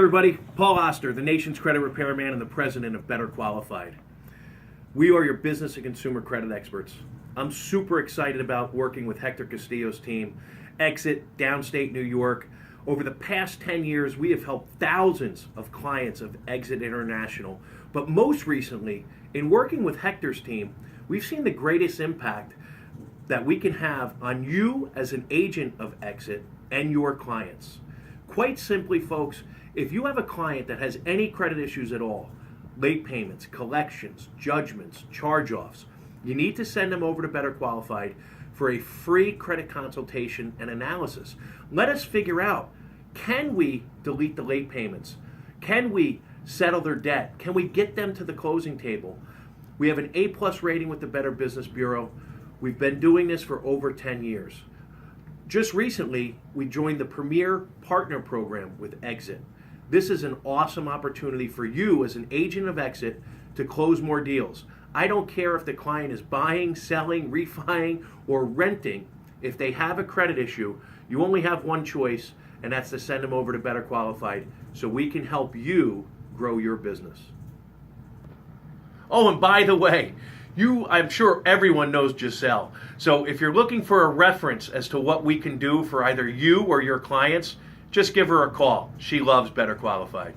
everybody. Paul Oster, the nation's credit repairman and the president of Better Qualified. We are your business and consumer credit experts. I'm super excited about working with Hector Castillo's team, Exit, Downstate New York. Over the past 10 years, we have helped thousands of clients of Exit International. But most recently, in working with Hector's team, we've seen the greatest impact that we can have on you as an agent of Exit and your clients. Quite simply, folks, if you have a client that has any credit issues at all, late payments, collections, judgments, charge-offs, you need to send them over to Better Qualified for a free credit consultation and analysis. Let us figure out, can we delete the late payments? Can we settle their debt? Can we get them to the closing table? We have an A+ rating with the Better Business Bureau. We've been doing this for over 10 years. Just recently, we joined the Premier Partner Program with Exit. This is an awesome opportunity for you as an agent of Exit to close more deals. I don't care if the client is buying, selling, refining, or renting. If they have a credit issue, you only have one choice, and that's to send them over to Better Qualified so we can help you grow your business. Oh, and by the way, I'm sure everyone knows Giselle. So if you're looking for a reference as to what we can do for either you or your clients, just give her a call. She loves Better Qualified.